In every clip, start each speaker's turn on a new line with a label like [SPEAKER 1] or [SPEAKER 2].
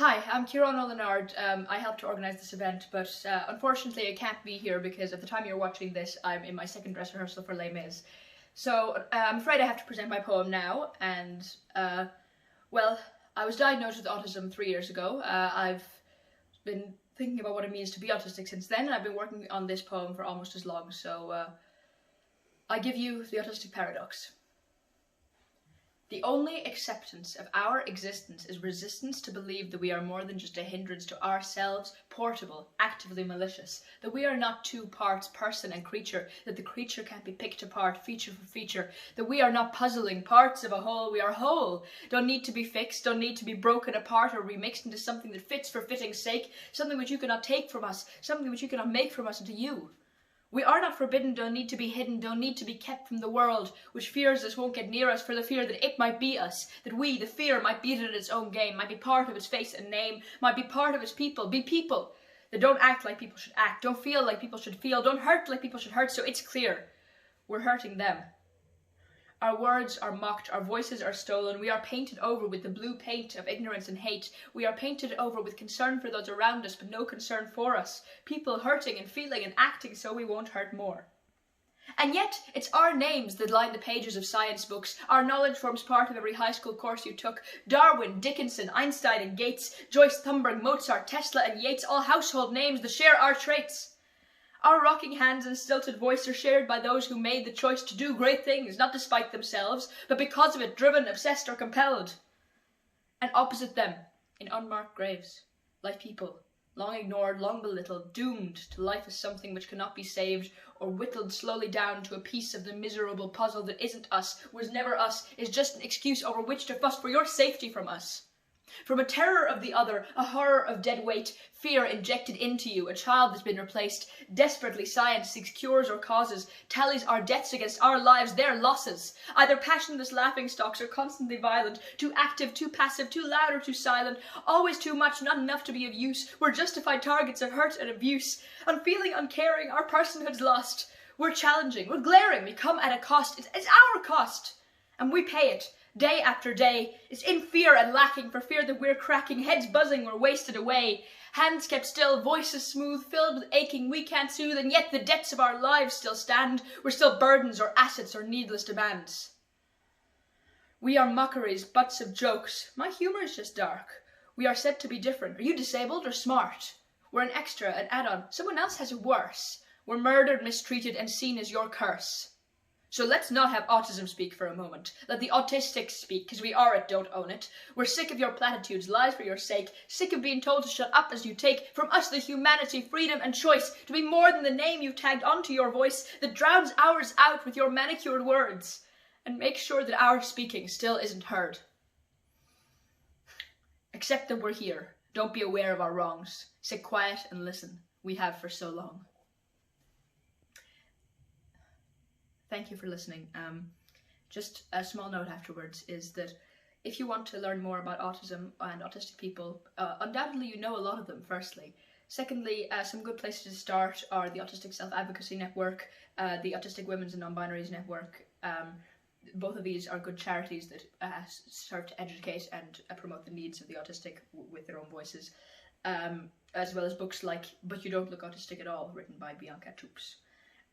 [SPEAKER 1] Hi, I'm Kieran Olenard. I helped to organise this event, but unfortunately I can't be here because at the time you're watching this, I'm in my second dress rehearsal for Les Mis. So I'm afraid I have to present my poem now, and well, I was diagnosed with autism 3 years ago. I've been thinking about what it means to be autistic since then, and I've been working on this poem for almost as long, so I give you the Autistic Paradox. The only acceptance of our existence is resistance to believe that we are more than just a hindrance to ourselves, portable, actively malicious, that we are not two parts, person and creature, that the creature can't be picked apart, feature for feature, that we are not puzzling parts of a whole, we are whole, don't need to be fixed, don't need to be broken apart or remixed into something that fits for fitting's sake, something which you cannot take from us, something which you cannot make from us into you. We are not forbidden, don't need to be hidden, don't need to be kept from the world, which fears us won't get near us for the fear that it might be us, that we, the fear, might beat it at its own game, might be part of its face and name, might be part of its people, be people that don't act like people should act, don't feel like people should feel, don't hurt like people should hurt, so it's clear, we're hurting them. Our words are mocked, our voices are stolen, we are painted over with the blue paint of ignorance and hate, we are painted over with concern for those around us but no concern for us, people hurting and feeling and acting so we won't hurt more. And yet, it's our names that line the pages of science books, our knowledge forms part of every high school course you took, Darwin, Dickinson, Einstein and Gates, Joyce, Thunberg, Mozart, Tesla and Yeats, all household names that share our traits. Our rocking hands and stilted voice are shared by those who made the choice to do great things, not despite themselves, but because of it, driven, obsessed, or compelled. And opposite them, in unmarked graves, lie people, long ignored, long belittled, doomed to life as something which cannot be saved, or whittled slowly down to a piece of the miserable puzzle that isn't us, was never us, is just an excuse over which to fuss for your safety from us. From a terror of the other, a horror of dead weight, fear injected into you, a child that's been replaced. Desperately science seeks cures or causes, tallies our deaths against our lives, their losses. Either passionless laughingstocks or constantly violent, too active, too passive, too loud or too silent, always too much, not enough to be of use. We're justified targets of hurt and abuse. Unfeeling, uncaring, our personhood's lost. We're challenging, we're glaring, we come at a cost. It's our cost, and we pay it. Day after day, it's in fear and lacking, for fear that we're cracking, heads buzzing, we're wasted away. Hands kept still, voices smooth, filled with aching we can't soothe, and yet the debts of our lives still stand. We're still burdens or assets or needless demands. We are mockeries, butts of jokes. My humour is just dark. We are said to be different. Are you disabled or smart? We're an extra, an add-on. Someone else has it worse. We're murdered, mistreated, and seen as your curse. So let's not have autism speak for a moment. Let the autistics speak, because we are it, don't own it. We're sick of your platitudes, lies for your sake, sick of being told to shut up as you take from us the humanity, freedom and choice to be more than the name you tagged onto your voice that drowns ours out with your manicured words, and make sure that our speaking still isn't heard. Accept that we're here. Don't be aware of our wrongs. Sit quiet and listen. We have for so long. Thank you for listening. Just a small note afterwards is that if you want to learn more about autism and autistic people, undoubtedly you know a lot of them, firstly. Secondly, some good places to start are the Autistic Self-Advocacy Network, the Autistic Women's and Non-Binaries Network. Both of these are good charities that serve to educate and promote the needs of the autistic with their own voices, as well as books like But You Don't Look Autistic at All, written by Bianca Toeps.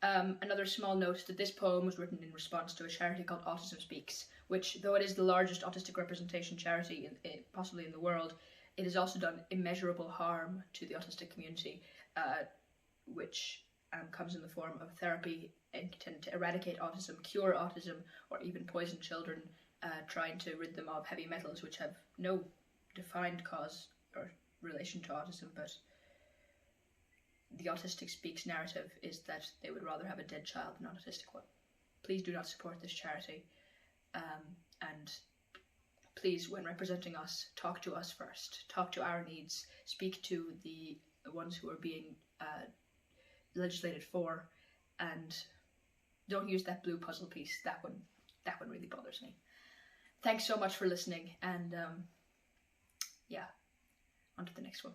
[SPEAKER 1] Another small note that this poem was written in response to a charity called Autism Speaks, which, though it is the largest autistic representation charity possibly in the world, it has also done immeasurable harm to the autistic community, which comes in the form of therapy intended to eradicate autism, cure autism, or even poison children, trying to rid them of heavy metals, which have no defined cause or relation to autism, but the Autistic Speaks narrative is that they would rather have a dead child than an autistic one. Please do not support this charity, and please, when representing us, talk to us first. Talk to our needs. Speak to the ones who are being legislated for, and don't use that blue puzzle piece. That one really bothers me. Thanks so much for listening, and yeah, on to the next one.